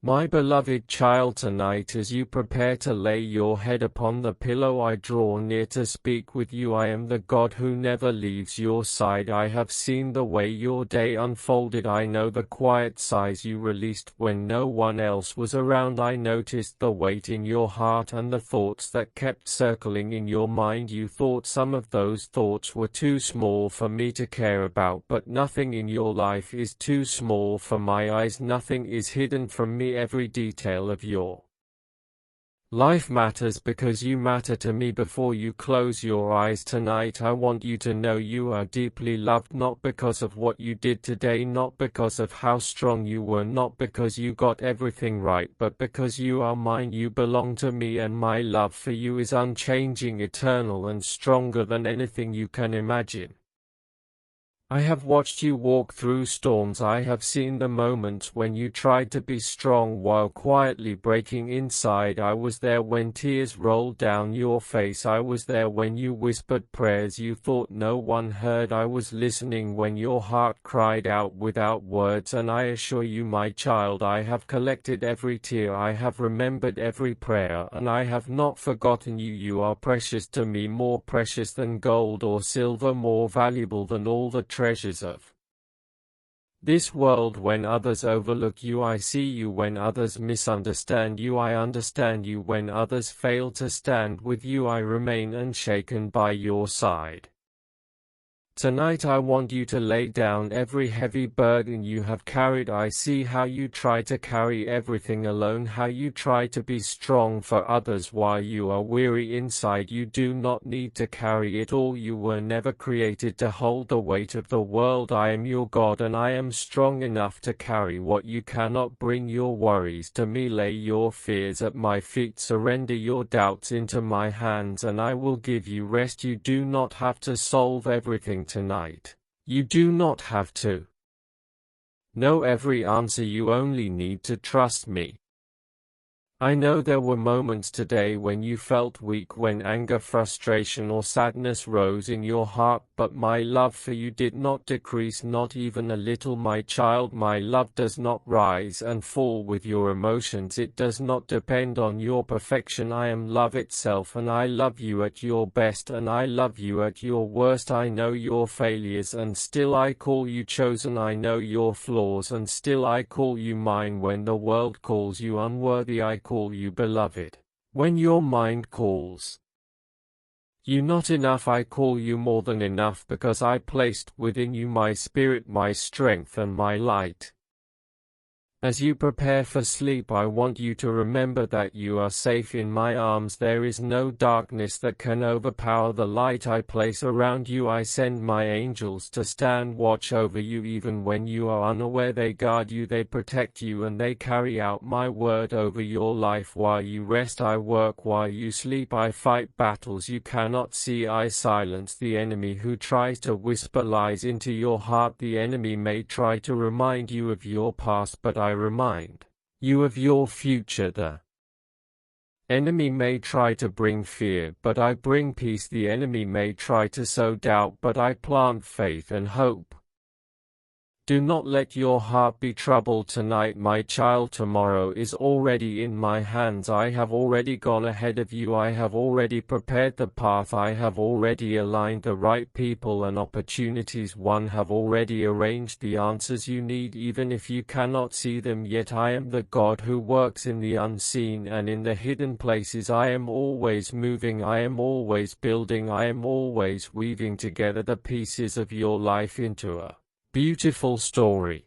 My beloved child, tonight as you prepare to lay your head upon the pillow, I draw near to speak with you. I am the God who never leaves your side. I have seen the way your day unfolded. I know the quiet sighs you released when no one else was around. I noticed the weight in your heart and the thoughts that kept circling in your mind. You thought some of those thoughts were too small for me to care about, but nothing in your life is too small for my eyes. Nothing is hidden from me. Every detail of your life matters because you matter to me. Before you close your eyes tonight, I want you to know you are deeply loved, not because of what you did today, not because of how strong you were, not because you got everything right, but because you are mine. You belong to me, and my love for you is unchanging, eternal, and stronger than anything you can imagine. I have watched you walk through storms. I have seen the moments when you tried to be strong while quietly breaking inside. I was there when tears rolled down your face. I was there when you whispered prayers you thought no one heard. I was listening when your heart cried out without words, and I assure you, my child, I have collected every tear. I have remembered every prayer, and I have not forgotten you. You are precious to me, more precious than gold or silver, more valuable than all the treasures of this world. When others overlook you, I see you. When others misunderstand you, I understand you. When others fail to stand with you, I remain unshaken by your side. Tonight I want you to lay down every heavy burden you have carried. I see how you try to carry everything alone, how you try to be strong for others while you are weary inside. You do not need to carry it all. You were never created to hold the weight of the world. I am your God, and I am strong enough to carry what you cannot. Bring your worries to me, lay your fears at my feet, surrender your doubts into my hands, and I will give you rest. You do not have to solve everything tonight. You do not have to know every answer. You only need to trust me. I know there were moments today when you felt weak, when anger, frustration, or sadness rose in your heart, but my love for you did not decrease, not even a little, my child. My love does not rise and fall with your emotions. It does not depend on your perfection. I am love itself, and I love you at your best, and I love you at your worst. I know your failures, and still I call you chosen. I know your flaws, and still I call you mine. When the world calls you unworthy, I call you beloved. When your mind calls you not enough, I call you more than enough, because I placed within you my spirit, my strength, and my light. As you prepare for sleep, I want you to remember that you are safe in my arms. There is no darkness that can overpower the light I place around you. I send my angels to stand watch over you even when you are unaware. They guard you, they protect you, and they carry out my word over your life. While you rest, I work. While you sleep, I fight battles you cannot see. I silence the enemy who tries to whisper lies into your heart. The enemy may try to remind you of your past, but I remind you of your future. The enemy may try to bring fear, but I bring peace. The enemy may try to sow doubt, but I plant faith and hope. Do not let your heart be troubled tonight, my child. Tomorrow is already in my hands. I have already gone ahead of you. I have already prepared the path. I have already aligned the right people and opportunities. One have already arranged the answers you need, even if you cannot see them yet. I am the God who works in the unseen and in the hidden places. I am always moving. I am always building. I am always weaving together the pieces of your life into a beautiful story.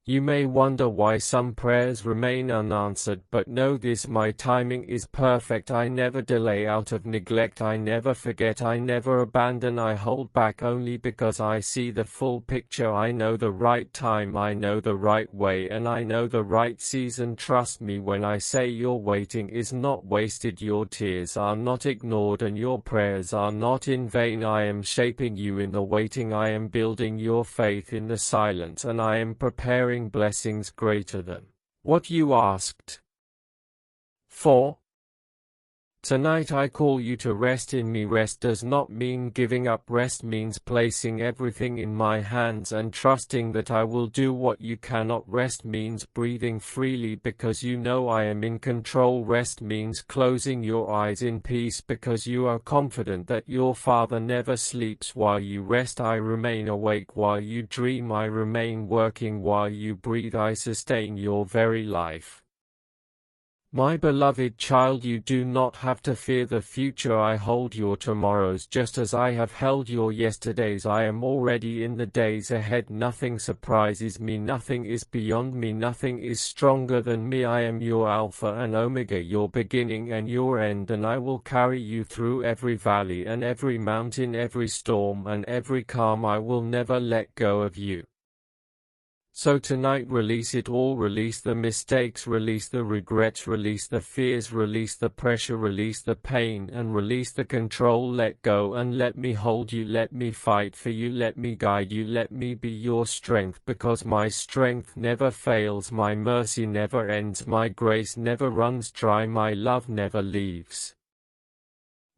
You may wonder why some prayers remain unanswered, but know this: my timing is perfect. I never delay out of neglect. I never forget. I never abandon. I hold back only because I see the full picture. I know the right time. I know the right way, and I know the right season. Trust me when I say your waiting is not wasted. Your tears are not ignored, and your prayers are not in vain. I am shaping you in the waiting. I am building your faith in the silence, and I am preparing blessings greater than what you asked for. Tonight I call you to rest in me. Rest does not mean giving up. Rest means placing everything in my hands and trusting that I will do what you cannot. Rest means breathing freely because you know I am in control. Rest means closing your eyes in peace because you are confident that your Father never sleeps while you rest. I remain awake while you dream. I remain working while you breathe. I sustain your very life. My beloved child, you do not have to fear the future. I hold your tomorrows just as I have held your yesterdays. I am already in the days ahead. Nothing surprises me. Nothing is beyond me. Nothing is stronger than me. I am your Alpha and Omega, your beginning and your end, and I will carry you through every valley and every mountain, every storm and every calm. I will never let go of you. So tonight release it all. Release the mistakes, release the regrets, release the fears, release the pressure, release the pain, and release the control. Let go and let me hold you. Let me fight for you. Let me guide you. Let me be your strength, because my strength never fails. My mercy never ends. My grace never runs dry. My love never leaves.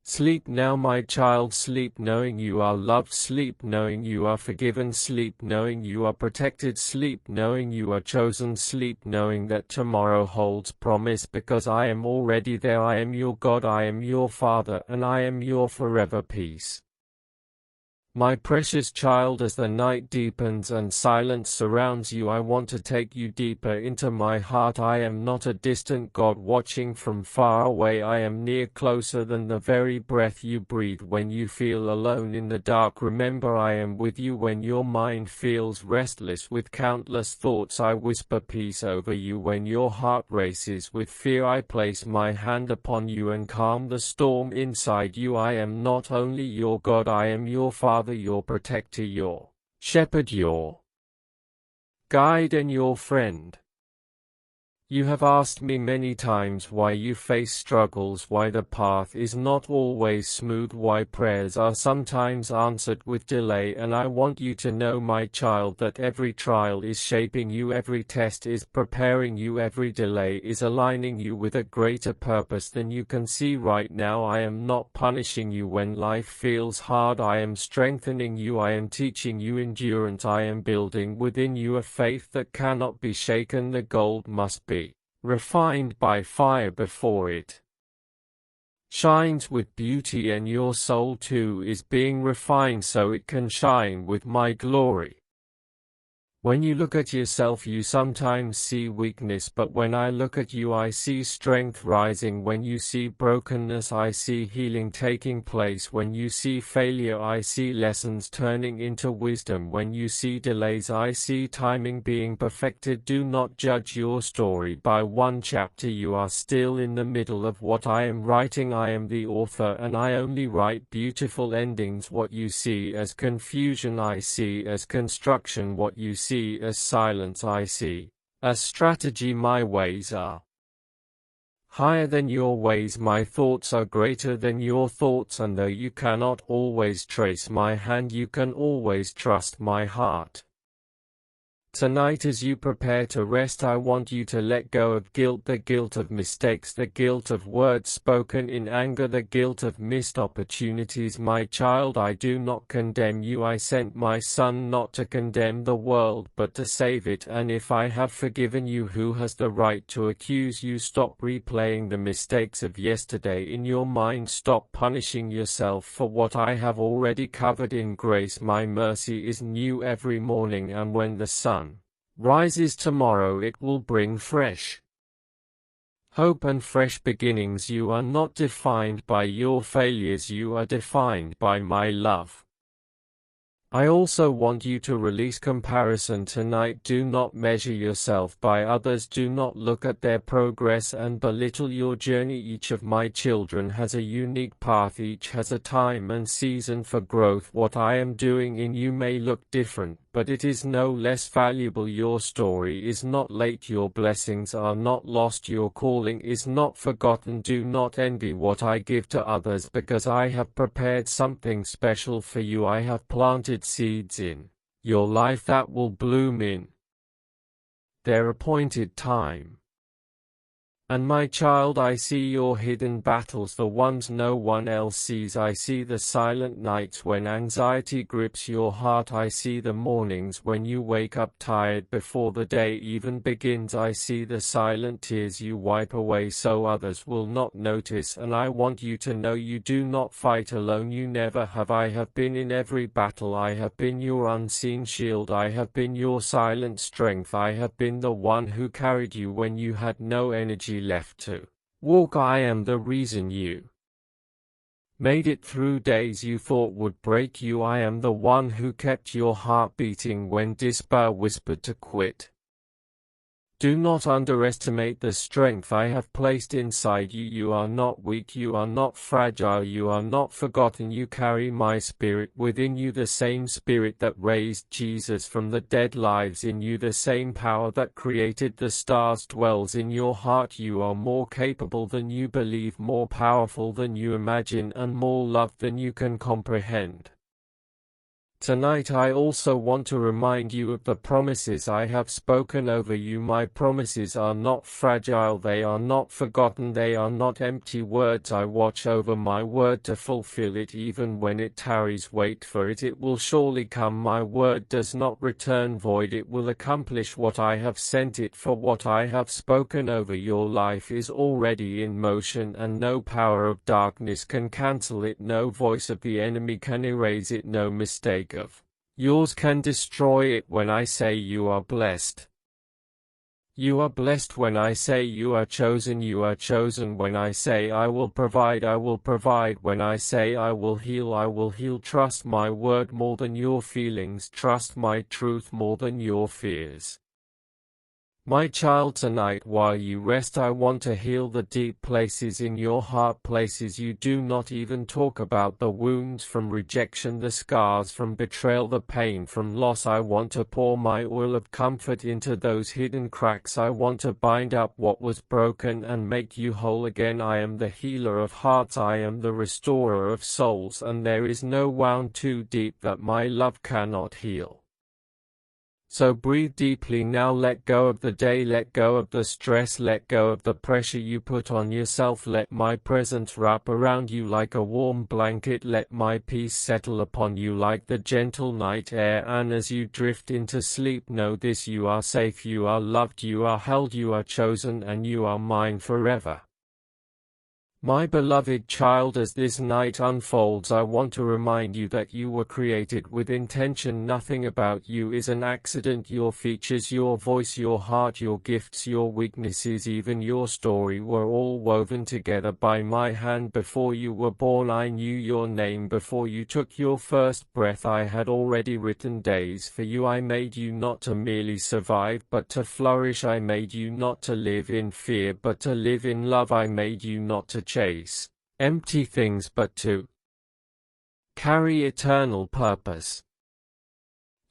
Sleep now, my child. Sleep knowing you are loved. Sleep knowing you are forgiven. Sleep knowing you are protected. Sleep knowing you are chosen. Sleep knowing that tomorrow holds promise, because I am already there. I am your God. I am your Father, and I am your forever peace. My precious child, as the night deepens and silence surrounds you, I want to take you deeper into my heart. I am not a distant God watching from far away. I am near, closer than the very breath you breathe. When you feel alone in the dark, remember I am with you. When your mind feels restless with countless thoughts, I whisper peace over you. When your heart races with fear, I place my hand upon you and calm the storm inside you. I am not only your God, I am your Father, your protector, your shepherd, your guide, and your friend. You have asked me many times why you face struggles, why the path is not always smooth, why prayers are sometimes answered with delay, and I want you to know, my child, that every trial is shaping you, every test is preparing you, every delay is aligning you with a greater purpose than you can see right now. I am not punishing you when life feels hard. I am strengthening you. I am teaching you endurance. I am building within you a faith that cannot be shaken. The gold must be refined by fire before it shines with beauty, and your soul too is being refined so it can shine with my glory. When you look at yourself, you sometimes see weakness, but when I look at you, I see strength rising. When you see brokenness, I see healing taking place. When you see failure, I see lessons turning into wisdom. When you see delays, I see timing being perfected. Do not judge your story by one chapter. You are still in the middle of what I am writing. I am the author, and I only write beautiful endings. What you see as confusion, I see as construction. What you see as silence, I see as strategy. My ways are higher than your ways. My thoughts are greater than your thoughts, and though you cannot always trace my hand, you can always trust my heart. Tonight, as you prepare to rest, I want you to let go of guilt, the guilt of mistakes, the guilt of words spoken in anger, the guilt of missed opportunities. My child, I do not condemn you. I sent my Son not to condemn the world, but to save it. And if I have forgiven you, who has the right to accuse you? Stop replaying the mistakes of yesterday in your mind. Stop punishing yourself for what I have already covered in grace. My mercy is new every morning, and when the sun rises tomorrow, it will bring fresh hope and fresh beginnings. You are not defined by your failures, you are defined by my love. I also want you to release comparison tonight. Do not measure yourself by others. Do not look at their progress and belittle your journey. Each of my children has a unique path. Each has a time and season for growth. What I am doing in you may look different, but it is no less valuable. Your story is not late. Your blessings are not lost. Your calling is not forgotten. Do not envy what I give to others, because I have prepared something special for you. I have planted seeds in your life that will bloom in their appointed time. And my child, I see your hidden battles, the ones no one else sees. I see the silent nights when anxiety grips your heart. I see the mornings when you wake up tired before the day even begins. I see the silent tears you wipe away so others will not notice. And I want you to know you do not fight alone. You never have. I have been in every battle. I have been your unseen shield. I have been your silent strength. I have been the one who carried you when you had no energy left to walk. I am the reason you made it through days you thought would break you. I am the one who kept your heart beating when despair whispered to quit. Do not underestimate the strength I have placed inside you. You are not weak, you are not fragile, you are not forgotten. You carry my spirit within you. The same spirit that raised Jesus from the dead lives in you. The same power that created the stars dwells in your heart. You are more capable than you believe, more powerful than you imagine, and more loved than you can comprehend. Tonight I also want to remind you of the promises I have spoken over you. My promises are not fragile, they are not forgotten, they are not empty words. I watch over my word to fulfill it. Even when it tarries, wait for it, it will surely come. My word does not return void, it will accomplish what I have sent it for. What I have spoken over your life is already in motion, and no power of darkness can cancel it, no voice of the enemy can erase it, no mistake of yours can destroy it. When I say you are blessed, you are blessed. When I say you are chosen, you are chosen. When I say I will provide, I will provide. When I say I will heal, I will heal. Trust my word more than your feelings. Trust my truth more than your fears. My child, tonight while you rest, I want to heal the deep places in your heart, places you do not even talk about, the wounds from rejection, the scars from betrayal, the pain from loss. I want to pour my oil of comfort into those hidden cracks. I want to bind up what was broken and make you whole again. I am the healer of hearts, I am the restorer of souls, and there is no wound too deep that my love cannot heal. So breathe deeply now, let go of the day, let go of the stress, let go of the pressure you put on yourself. Let my presence wrap around you like a warm blanket, let my peace settle upon you like the gentle night air. And as you drift into sleep, know this: you are safe, you are loved, you are held, you are chosen, and you are mine forever. My beloved child, as this night unfolds, I want to remind you that you were created with intention. Nothing about you is an accident. Your features, your voice, your heart, your gifts, your weaknesses, even your story were all woven together by my hand. Before you were born, I knew your name. Before you took your first breath, I had already written days for you. I made you not to merely survive, but to flourish. I made you not to live in fear, but to live in love. I made you not to chase empty things, but to carry eternal purpose.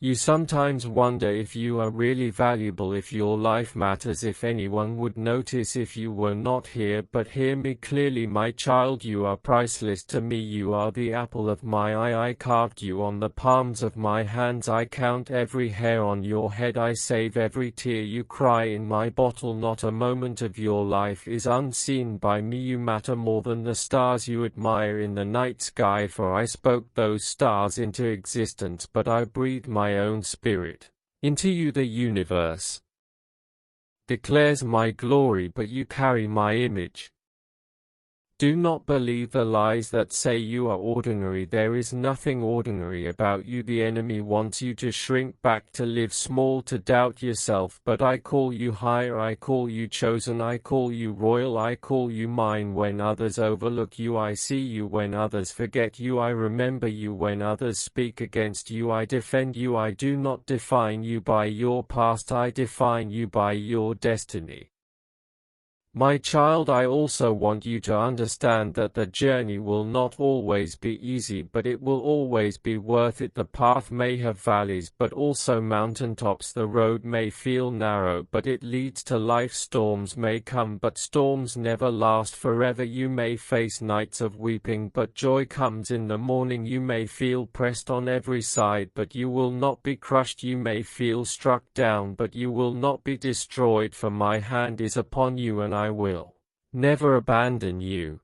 You sometimes wonder if you are really valuable, if your life matters, if anyone would notice if you were not here. But hear me clearly, my child, you are priceless to me. You are the apple of my eye. I carved you on the palms of my hands. I count every hair on your head. I save every tear you cry in my bottle. Not a moment of your life is unseen by me. You matter more than the stars you admire in the night sky, for I spoke those stars into existence, but I breathed my own spirit into you. The universe declares my glory, but you carry my image. Do not believe the lies that say you are ordinary. There is nothing ordinary about you. The enemy wants you to shrink back, to live small, to doubt yourself. But I call you higher, I call you chosen, I call you royal, I call you mine. When others overlook you, I see you. When others forget you, I remember you. When others speak against you, I defend you. I do not define you by your past, I define you by your destiny. My child, I also want you to understand that the journey will not always be easy, but it will always be worth it. The path may have valleys, but also mountaintops. The road may feel narrow, but it leads to life. Storms may come, but storms never last forever. You may face nights of weeping, but joy comes in the morning. You may feel pressed on every side, but you will not be crushed. You may feel struck down, but you will not be destroyed, for my hand is upon you, and I I will never abandon you.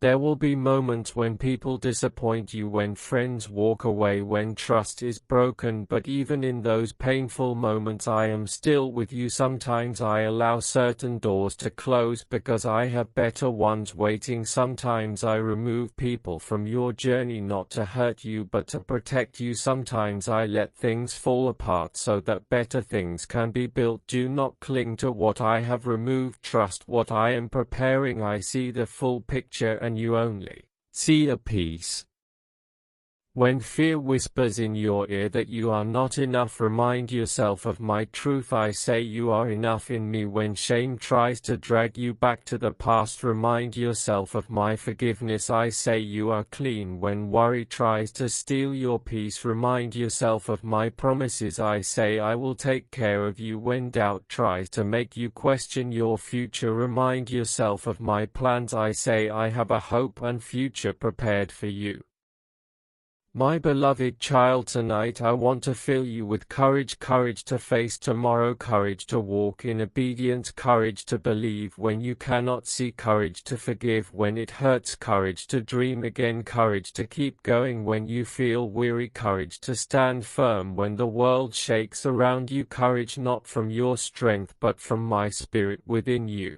There will be moments when people disappoint you, when friends walk away, when trust is broken, but even in those painful moments I am still with you. Sometimes I allow certain doors to close because I have better ones waiting. Sometimes I remove people from your journey not to hurt you but to protect you. Sometimes I let things fall apart so that better things can be built. Do not cling to what I have removed. Trust what I am preparing. I see the full picture and you only see a piece. When fear whispers in your ear that you are not enough, remind yourself of my truth. I say you are enough in me. When shame tries to drag you back to the past, remind yourself of my forgiveness. I say you are clean. When worry tries to steal your peace, remind yourself of my promises. I say I will take care of you. When doubt tries to make you question your future, remind yourself of my plans. I say I have a hope and future prepared for you. My beloved child, tonight I want to fill you with courage. Courage to face tomorrow, courage to walk in obedience, courage to believe when you cannot see, courage to forgive when it hurts, courage to dream again, courage to keep going when you feel weary, courage to stand firm when the world shakes around you, courage not from your strength but from my spirit within you.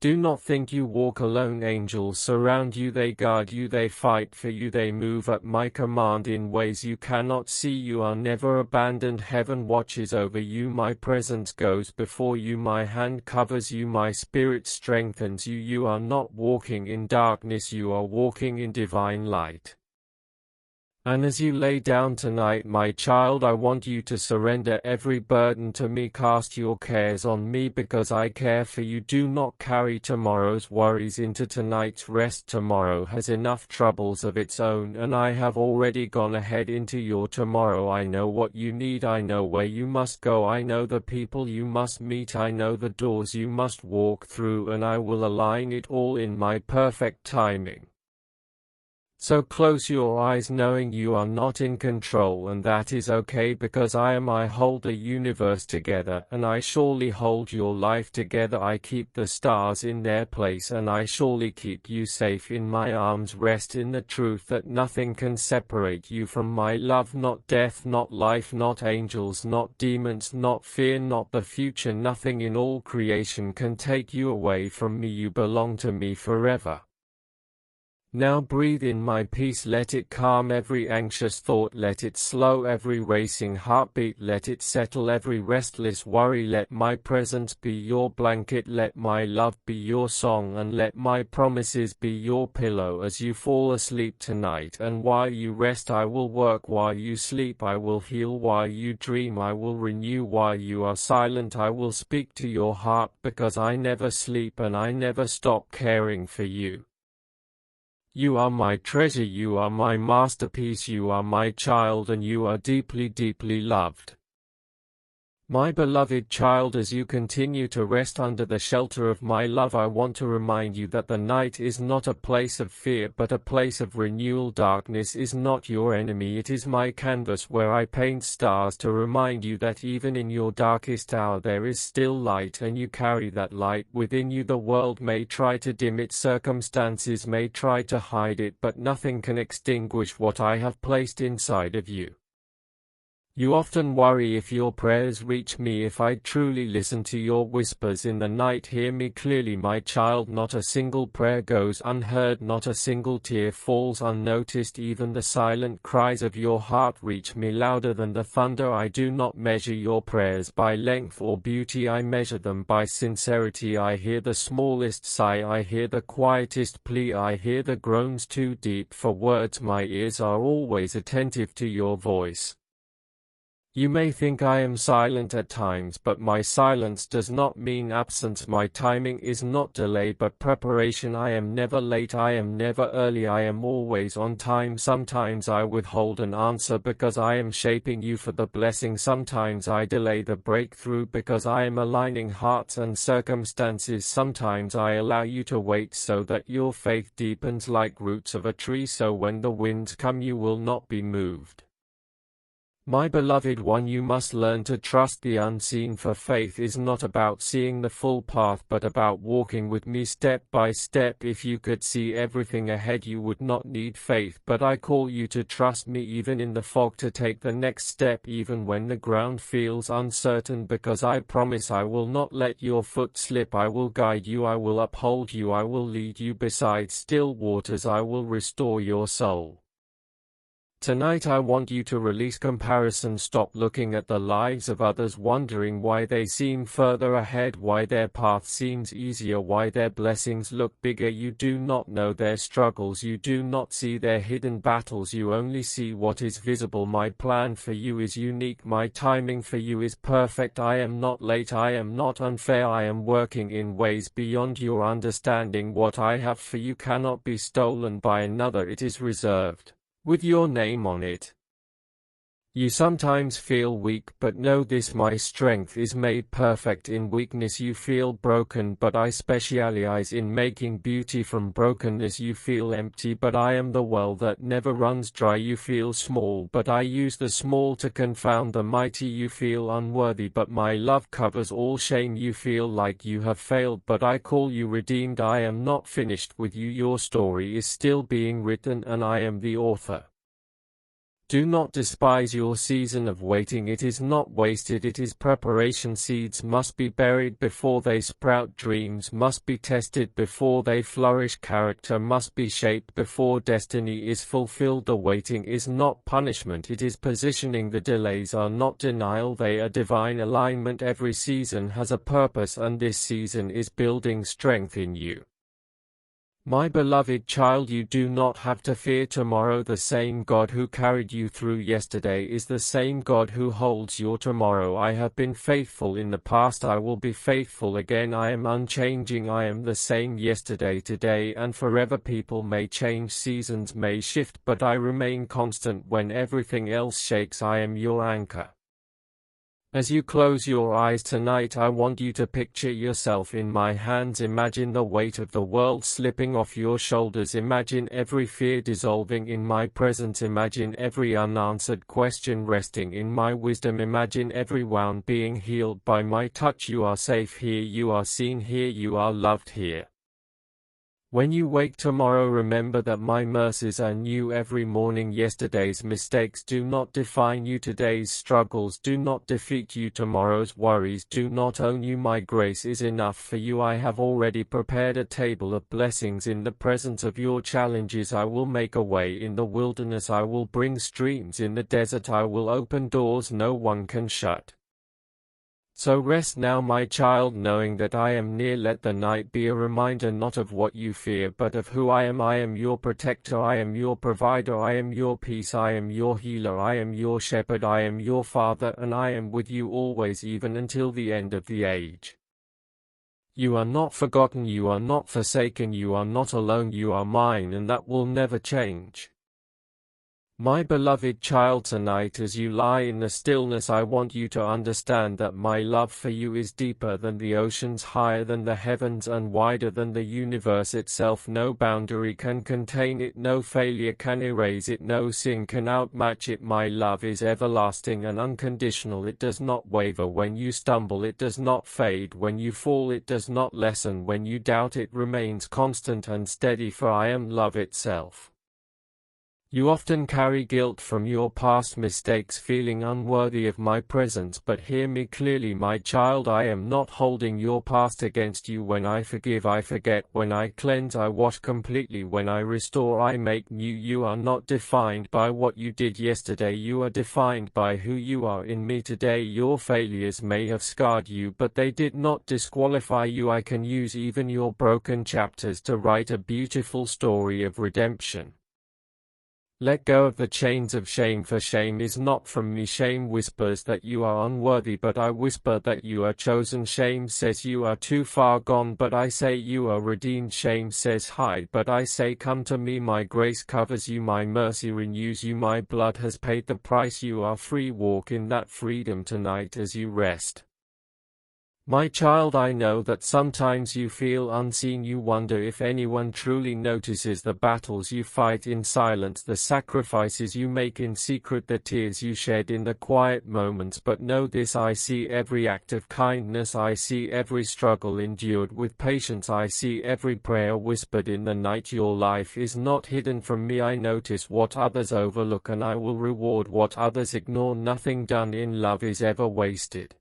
Do not think you walk alone. Angels surround you, they guard you, they fight for you, they move at my command in ways you cannot see. You are never abandoned. Heaven watches over you. My presence goes before you. My hand covers you. My spirit strengthens you. You are not walking in darkness, you are walking in divine light. And as you lay down tonight, my child, I want you to surrender every burden to me. Cast your cares on me because I care for you. Do not carry tomorrow's worries into tonight's rest. Tomorrow has enough troubles of its own, and I have already gone ahead into your tomorrow. I know what you need. I know where you must go. I know the people you must meet. I know the doors you must walk through, and I will align it all in my perfect timing. So close your eyes knowing you are not in control, and that is okay because I hold the universe together, and I surely hold your life together. I keep the stars in their place, and I surely keep you safe in my arms. Rest in the truth that nothing can separate you from my love. Not death, not life, not angels, not demons, not fear, not the future. Nothing in all creation can take you away from me. You belong to me forever. Now breathe in my peace, let it calm every anxious thought, let it slow every racing heartbeat, let it settle every restless worry. Let my presence be your blanket, let my love be your song, and let my promises be your pillow as you fall asleep tonight. And while you rest I will work, while you sleep I will heal, while you dream I will renew, while you are silent I will speak to your heart, because I never sleep and I never stop caring for you. You are my treasure, you are my masterpiece, you are my child, and you are deeply, deeply loved. My beloved child, as you continue to rest under the shelter of my love, I want to remind you that the night is not a place of fear but a place of renewal. Darkness is not your enemy, it is my canvas where I paint stars to remind you that even in your darkest hour there is still light, and you carry that light within you. The world may try to dim it, circumstances may try to hide it, but nothing can extinguish what I have placed inside of you. You often worry if your prayers reach me, if I truly listen to your whispers in the night. Hear me clearly, my child, not a single prayer goes unheard, not a single tear falls unnoticed. Even the silent cries of your heart reach me louder than the thunder. I do not measure your prayers by length or beauty, I measure them by sincerity. I hear the smallest sigh, I hear the quietest plea, I hear the groans too deep for words. My ears are always attentive to your voice. You may think I am silent at times, but my silence does not mean absence. My timing is not delay but preparation. I am never late, I am never early, I am always on time. Sometimes I withhold an answer because I am shaping you for the blessing. Sometimes I delay the breakthrough because I am aligning hearts and circumstances. Sometimes I allow you to wait so that your faith deepens like roots of a tree, so when the winds come you will not be moved. My beloved one, you must learn to trust the unseen, for faith is not about seeing the full path but about walking with me step by step. If you could see everything ahead you would not need faith, but I call you to trust me even in the fog, to take the next step even when the ground feels uncertain, because I promise I will not let your foot slip. I will guide you, I will uphold you, I will lead you beside still waters, I will restore your soul. Tonight I want you to release comparison. Stop looking at the lives of others, wondering why they seem further ahead, why their path seems easier, why their blessings look bigger. You do not know their struggles, you do not see their hidden battles, you only see what is visible. My plan for you is unique, my timing for you is perfect. I am not late, I am not unfair, I am working in ways beyond your understanding. What I have for you cannot be stolen by another, it is reserved with your name on it. You sometimes feel weak, but know this: my strength is made perfect in weakness. You feel broken, but I specialize in making beauty from brokenness. You feel empty, but I am the well that never runs dry. You feel small, but I use the small to confound the mighty. You feel unworthy, but my love covers all shame. You feel like you have failed, but I call you redeemed. I am not finished with you, your story is still being written, and I am the author. Do not despise your season of waiting, it is not wasted, it is preparation. Seeds must be buried before they sprout, dreams must be tested before they flourish, character must be shaped before destiny is fulfilled. The waiting is not punishment, it is positioning. The delays are not denial, they are divine alignment. Every season has a purpose, and this season is building strength in you. My beloved child, you do not have to fear tomorrow. The same God who carried you through yesterday is the same God who holds your tomorrow. I have been faithful in the past, I will be faithful again. I am unchanging, I am the same yesterday, today, and forever. People may change, seasons may shift, but I remain constant when everything else shakes. I am your anchor. As you close your eyes tonight, I want you to picture yourself in my hands. Imagine the weight of the world slipping off your shoulders. Imagine every fear dissolving in my presence. Imagine every unanswered question resting in my wisdom. Imagine every wound being healed by my touch. You are safe here, you are seen here, you are loved here. When you wake tomorrow, remember that my mercies are new every morning. Yesterday's mistakes do not define you. Today's struggles do not defeat you. Tomorrow's worries do not own you. My grace is enough for you. I have already prepared a table of blessings in the presence of your challenges. I will make a way in the wilderness. I will bring streams in the desert. I will open doors no one can shut. So rest now, my child, knowing that I am near. Let the night be a reminder not of what you fear, but of who I am. I am your protector, I am your provider, I am your peace, I am your healer, I am your shepherd, I am your father, and I am with you always, even until the end of the age. You are not forgotten, you are not forsaken, you are not alone, you are mine, and that will never change. My beloved child, tonight as you lie in the stillness, I want you to understand that my love for you is deeper than the oceans, higher than the heavens, and wider than the universe itself. No boundary can contain it, no failure can erase it, no sin can outmatch it. My love is everlasting and unconditional. It does not waver when you stumble, it does not fade when you fall, it does not lessen when you doubt, it remains constant and steady, for I am love itself. You often carry guilt from your past mistakes, feeling unworthy of my presence, but hear me clearly, my child. I am not holding your past against you. When I forgive, I forget. When I cleanse, I wash completely. When I restore, I make new. You are not defined by what you did yesterday. You are defined by who you are in me today. Your failures may have scarred you, but they did not disqualify you. I can use even your broken chapters to write a beautiful story of redemption. Let go of the chains of shame, for shame is not from me. Shame whispers that you are unworthy, but I whisper that you are chosen. Shame says you are too far gone, but I say you are redeemed. Shame says hide, but I say come to me. My grace covers you, my mercy renews you, my blood has paid the price. You are free. Walk in that freedom tonight as you rest. My child, I know that sometimes you feel unseen. You wonder if anyone truly notices the battles you fight in silence, the sacrifices you make in secret, the tears you shed in the quiet moments. But know this: I see every act of kindness, I see every struggle endured with patience, I see every prayer whispered in the night. Your life is not hidden from me. I notice what others overlook, and I will reward what others ignore. Nothing done in love is ever wasted.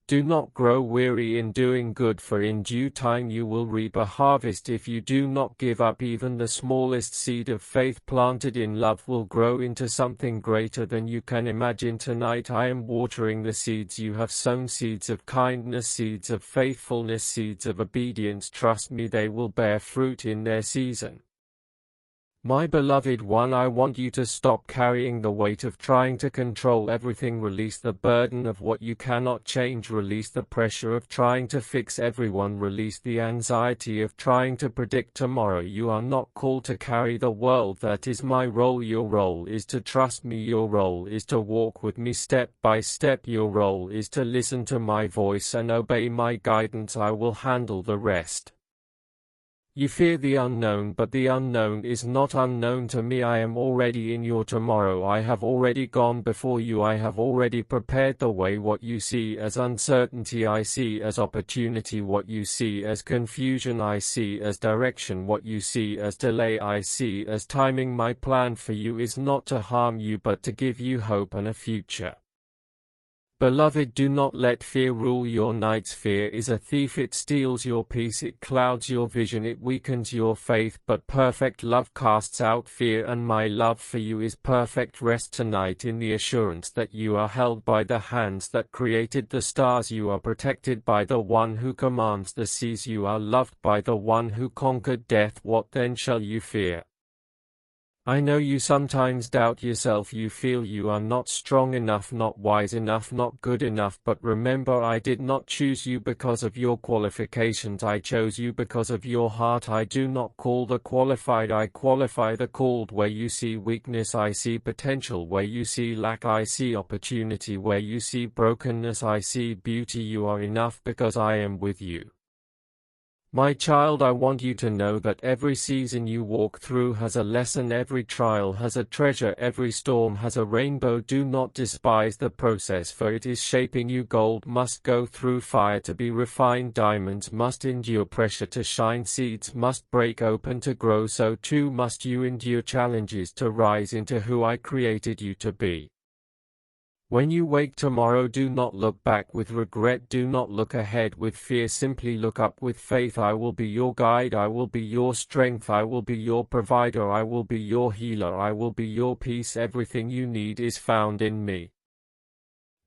Do not grow weary in doing good, for in due time you will reap a harvest. If you do not give up, even the smallest seed of faith planted in love will grow into something greater than you can imagine. Tonight I am watering the seeds you have sown, seeds of kindness, seeds of faithfulness, seeds of obedience. Trust me, they will bear fruit in their season. My beloved one, I want you to stop carrying the weight of trying to control everything. Release the burden of what you cannot change. Release the pressure of trying to fix everyone. Release the anxiety of trying to predict tomorrow. You are not called to carry the world. That is my role. Your role is to trust me. Your role is to walk with me step by step. Your role is to listen to my voice and obey my guidance. I will handle the rest. You fear the unknown, but the unknown is not unknown to me. I am already in your tomorrow. I have already gone before you. I have already prepared the way. What you see as uncertainty, I see as opportunity. What you see as confusion, I see as direction. What you see as delay, I see as timing. My plan for you is not to harm you, but to give you hope and a future. Beloved, do not let fear rule your nights. Fear is a thief. It steals your peace, it clouds your vision, it weakens your faith, but perfect love casts out fear, and my love for you is perfect. Rest tonight in the assurance that you are held by the hands that created the stars. You are protected by the one who commands the seas. You are loved by the one who conquered death. What then shall you fear? I know you sometimes doubt yourself. You feel you are not strong enough, not wise enough, not good enough. But remember, I did not choose you because of your qualifications. I chose you because of your heart. I do not call the qualified, I qualify the called. Where you see weakness, I see potential. Where you see lack, I see opportunity. Where you see brokenness, I see beauty. You are enough because I am with you. My child, I want you to know that every season you walk through has a lesson, every trial has a treasure, every storm has a rainbow. Do not despise the process, for it is shaping you. Gold must go through fire to be refined, diamonds must endure pressure to shine, seeds must break open to grow. So too must you endure challenges to rise into who I created you to be. When you wake tomorrow, do not look back with regret, do not look ahead with fear, simply look up with faith. I will be your guide, I will be your strength, I will be your provider, I will be your healer, I will be your peace. Everything you need is found in me.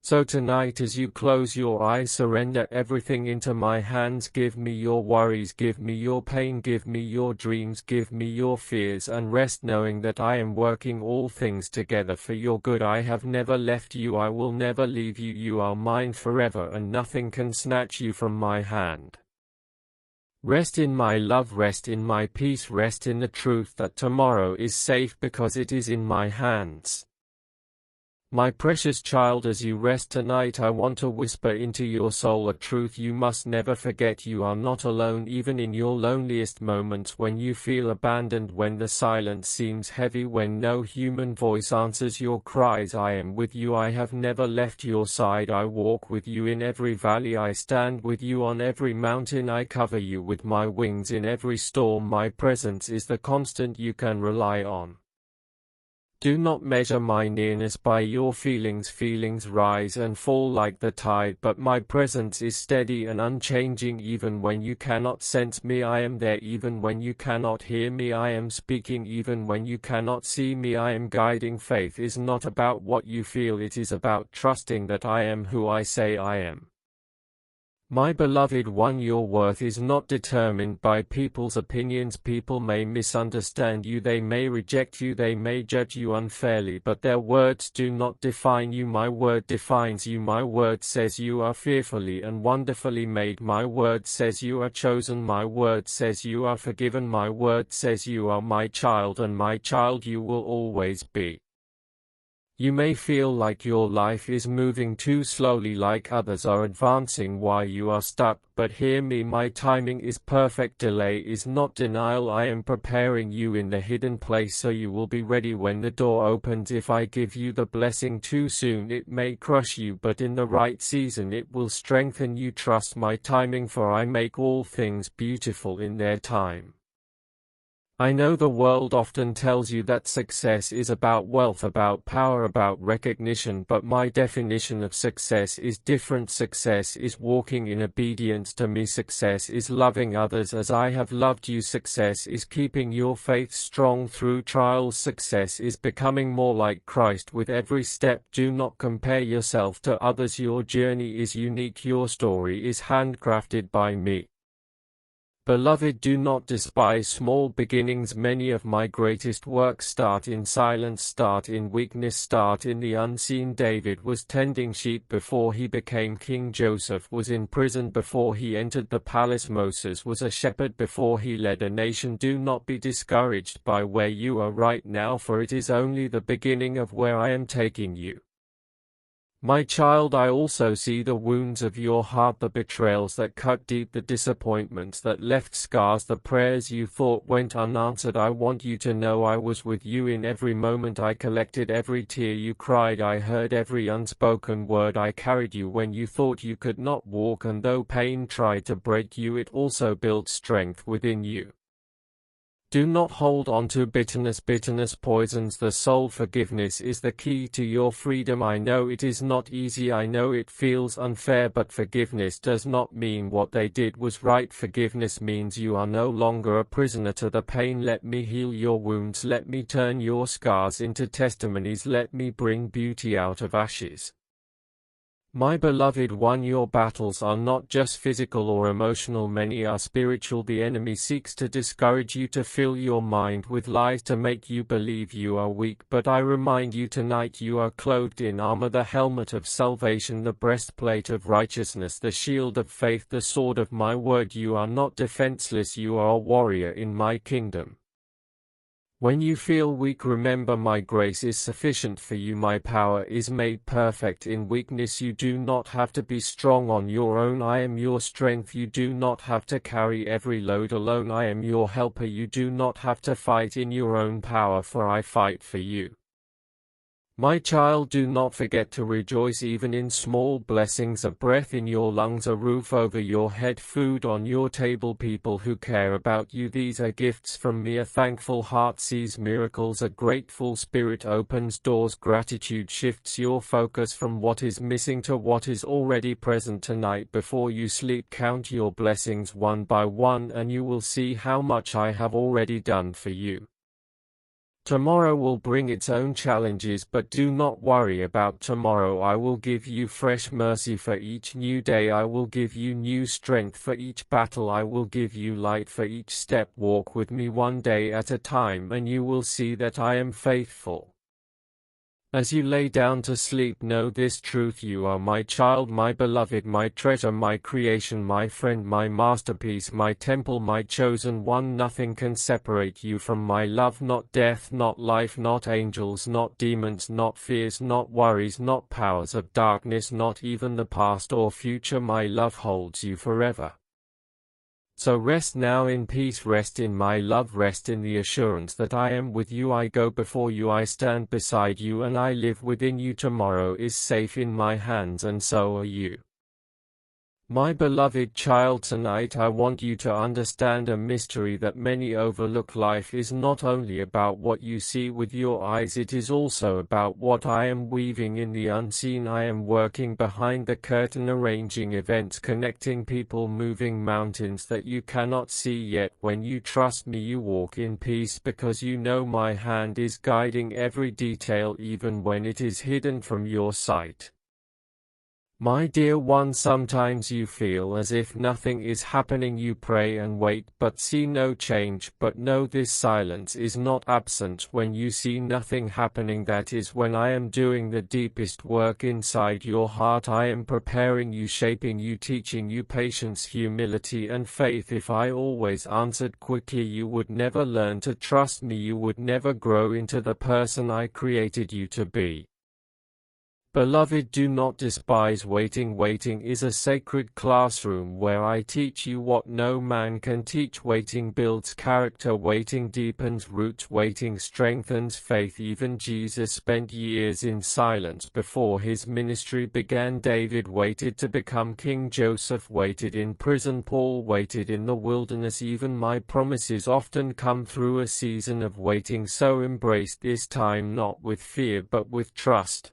So tonight, as you close your eyes, surrender everything into my hands. Give me your worries, give me your pain, give me your dreams, give me your fears, and rest knowing that I am working all things together for your good. I have never left you, I will never leave you. You are mine forever, and nothing can snatch you from my hand. Rest in my love, rest in my peace, rest in the truth that tomorrow is safe because it is in my hands. My precious child, as you rest tonight, I want to whisper into your soul a truth you must never forget. You are not alone, even in your loneliest moments, when you feel abandoned, when the silence seems heavy, when no human voice answers your cries. I am with you. I have never left your side. I walk with you in every valley. I stand with you on every mountain. I cover you with my wings in every storm. My presence is the constant you can rely on. Do not measure my nearness by your feelings. Feelings rise and fall like the tide, but my presence is steady and unchanging. Even when you cannot sense me, I am there. Even when you cannot hear me, I am speaking. Even when you cannot see me, I am guiding. Faith is not about what you feel, it is about trusting that I am who I say I am. My beloved one, your worth is not determined by people's opinions. People may misunderstand you, they may reject you, they may judge you unfairly, but their words do not define you. My word defines you. My word says you are fearfully and wonderfully made. My word says you are chosen. My word says you are forgiven. My word says you are my child, and my child you will always be. You may feel like your life is moving too slowly, like others are advancing while you are stuck, but hear me, my timing is perfect. Delay is not denial. I am preparing you in the hidden place so you will be ready when the door opens. If I give you the blessing too soon, it may crush you, but in the right season it will strengthen you. Trust my timing, for I make all things beautiful in their time. I know the world often tells you that success is about wealth, about power, about recognition, but my definition of success is different. Success is walking in obedience to me. Success is loving others as I have loved you. Success is keeping your faith strong through trials. Success is becoming more like Christ with every step. Do not compare yourself to others. Your journey is unique. Your story is handcrafted by me. Beloved, do not despise small beginnings. Many of my greatest works start in silence, start in weakness, start in the unseen. David was tending sheep before he became king. Joseph was in prison before he entered the palace. Moses was a shepherd before he led a nation. Do not be discouraged by where you are right now, for it is only the beginning of where I am taking you. My child, I also see the wounds of your heart, the betrayals that cut deep, the disappointments that left scars, the prayers you thought went unanswered. I want you to know I was with you in every moment. I collected every tear you cried. I heard every unspoken word. I carried you when you thought you could not walk, and though pain tried to break you, it also built strength within you. Do not hold on to bitterness. Bitterness poisons the soul. Forgiveness is the key to your freedom. I know it is not easy. I know it feels unfair, but forgiveness does not mean what they did was right. Forgiveness means you are no longer a prisoner to the pain. Let me heal your wounds. Let me turn your scars into testimonies. Let me bring beauty out of ashes. My beloved one, your battles are not just physical or emotional, many are spiritual. The enemy seeks to discourage you, to fill your mind with lies, to make you believe you are weak. But I remind you tonight, you are clothed in armor, the helmet of salvation, the breastplate of righteousness, the shield of faith, the sword of my word. You are not defenseless, you are a warrior in my kingdom. When you feel weak, remember my grace is sufficient for you. My power is made perfect in weakness. You do not have to be strong on your own. I am your strength. You do not have to carry every load alone. I am your helper. You do not have to fight in your own power, for I fight for you. My child, do not forget to rejoice even in small blessings: a breath in your lungs, a roof over your head, food on your table, people who care about you. These are gifts from me. A thankful heart sees miracles. A grateful spirit opens doors. Gratitude shifts your focus from what is missing to what is already present. Tonight before you sleep, count your blessings one by one, and you will see how much I have already done for you. Tomorrow will bring its own challenges, but do not worry about tomorrow. I will give you fresh mercy for each new day. I will give you new strength for each battle. I will give you light for each step. Walk with me one day at a time, and you will see that I am faithful. As you lay down to sleep, know this truth: you are my child, my beloved, my treasure, my creation, my friend, my masterpiece, my temple, my chosen one. Nothing can separate you from my love, not death, not life, not angels, not demons, not fears, not worries, not powers of darkness, not even the past or future. My love holds you forever. So rest now in peace, rest in my love, rest in the assurance that I am with you. I go before you, I stand beside you, and I live within you. Tomorrow is safe in my hands, and so are you. My beloved child, tonight I want you to understand a mystery that many overlook. Life is not only about what you see with your eyes, it is also about what I am weaving in the unseen. I am working behind the curtain, arranging events, connecting people, moving mountains that you cannot see yet. When you trust me, you walk in peace, because you know my hand is guiding every detail, even when it is hidden from your sight. My dear one, sometimes you feel as if nothing is happening. You pray and wait, but see no change. But know this: silence is not absent. When you see nothing happening, that is when I am doing the deepest work inside your heart. I am preparing you, shaping you, teaching you patience, humility, and faith. If I always answered quickly, you would never learn to trust me. You would never grow into the person I created you to be. Beloved, do not despise waiting. Waiting is a sacred classroom where I teach you what no man can teach. Waiting builds character. Waiting deepens roots. Waiting strengthens faith. Even Jesus spent years in silence before his ministry began. David waited to become king. Joseph waited in prison. Paul waited in the wilderness. Even my promises often come through a season of waiting. So embrace this time not with fear but with trust.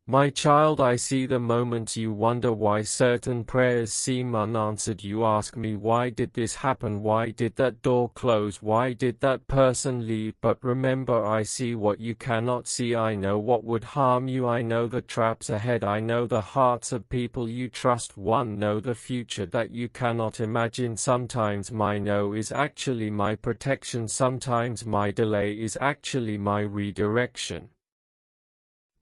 My child, I see the moments you wonder why certain prayers seem unanswered. You ask me, why did this happen? Why did that door close? Why did that person leave? But remember, I see what you cannot see. I know what would harm you. I know the traps ahead. I know the hearts of people you trust. Know the future that you cannot imagine. Sometimes my no is actually my protection. Sometimes my delay is actually my redirection.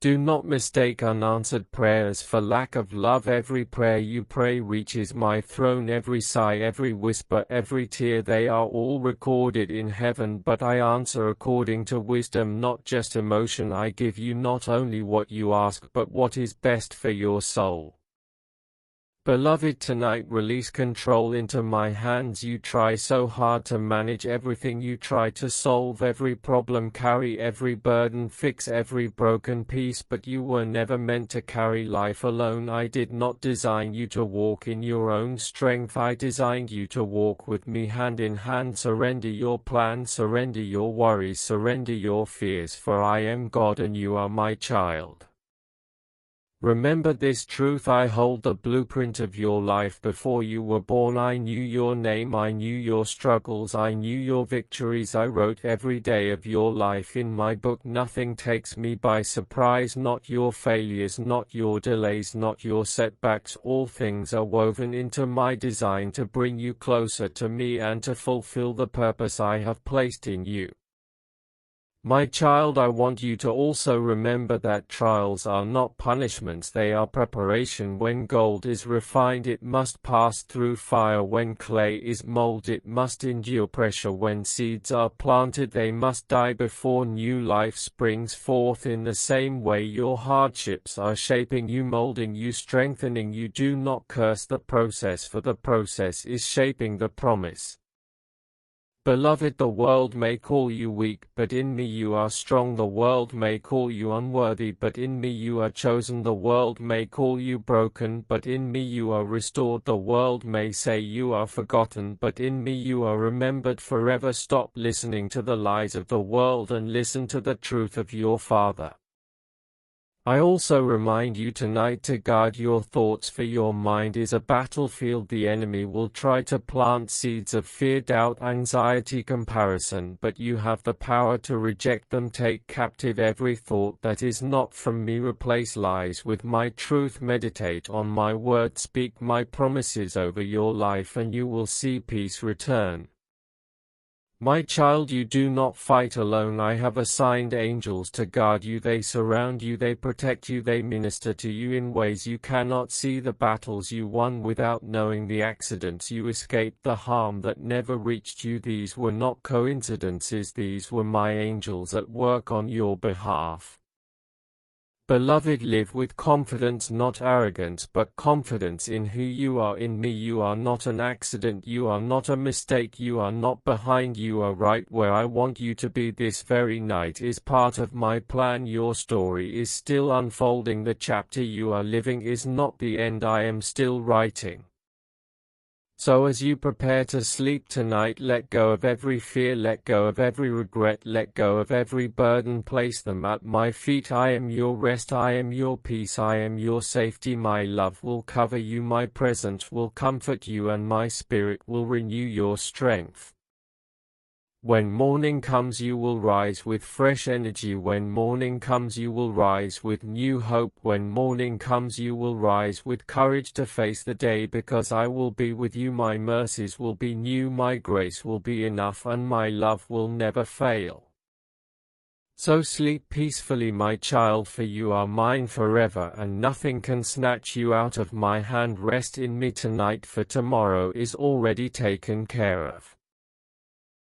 Do not mistake unanswered prayers for lack of love. Every prayer you pray reaches my throne. Every sigh, every whisper, every tear, they are all recorded in heaven. But I answer according to wisdom, not just emotion. I give you not only what you ask, but what is best for your soul. Beloved, tonight release control into my hands. You try so hard to manage everything. You try to solve every problem, carry every burden, fix every broken piece, but you were never meant to carry life alone. I did not design you to walk in your own strength. I designed you to walk with me hand in hand. Surrender your plans, surrender your worries, surrender your fears, for I am God and you are my child. Remember this truth: I hold the blueprint of your life before you were born. I knew your name, I knew your struggles, I knew your victories. I wrote every day of your life in my book. Nothing takes me by surprise, not your failures, not your delays, not your setbacks. All things are woven into my design to bring you closer to me and to fulfill the purpose I have placed in you. My child, I want you to also remember that trials are not punishments, they are preparation. When gold is refined, it must pass through fire. When clay is molded, it must endure pressure. When seeds are planted, they must die before new life springs forth. In the same way, your hardships are shaping you, molding you, strengthening you. Do not curse the process, for the process is shaping the promise. Beloved, the world may call you weak, but in me you are strong. The world may call you unworthy, but in me you are chosen. The world may call you broken, but in me you are restored. The world may say you are forgotten, but in me you are remembered forever. Stop listening to the lies of the world and listen to the truth of your Father. I also remind you tonight to guard your thoughts, for your mind is a battlefield. The enemy will try to plant seeds of fear, doubt, anxiety, comparison, but you have the power to reject them. Take captive every thought that is not from me. Replace lies with my truth. Meditate on my word. Speak my promises over your life, and you will see peace return. My child, you do not fight alone. I have assigned angels to guard you. They surround you, they protect you, they minister to you in ways you cannot see. The battles you won without knowing, the accidents you escaped, the harm that never reached you, these were not coincidences. These were my angels at work on your behalf. Beloved, live with confidence, not arrogance, but confidence in who you are. In me you are not an accident, you are not a mistake, you are not behind, you are right where I want you to be. This very night is part of my plan. Your story is still unfolding. The chapter you are living is not the end. I am still writing. So as you prepare to sleep tonight, let go of every fear, let go of every regret, let go of every burden. Place them at my feet. I am your rest, I am your peace, I am your safety. My love will cover you, my presence will comfort you, and my spirit will renew your strength. When morning comes, you will rise with fresh energy. When morning comes, you will rise with new hope. When morning comes, you will rise with courage to face the day, because I will be with you. My mercies will be new, my grace will be enough, and my love will never fail. So sleep peacefully, my child, for you are mine forever, and nothing can snatch you out of my hand. Rest in me tonight, for tomorrow is already taken care of.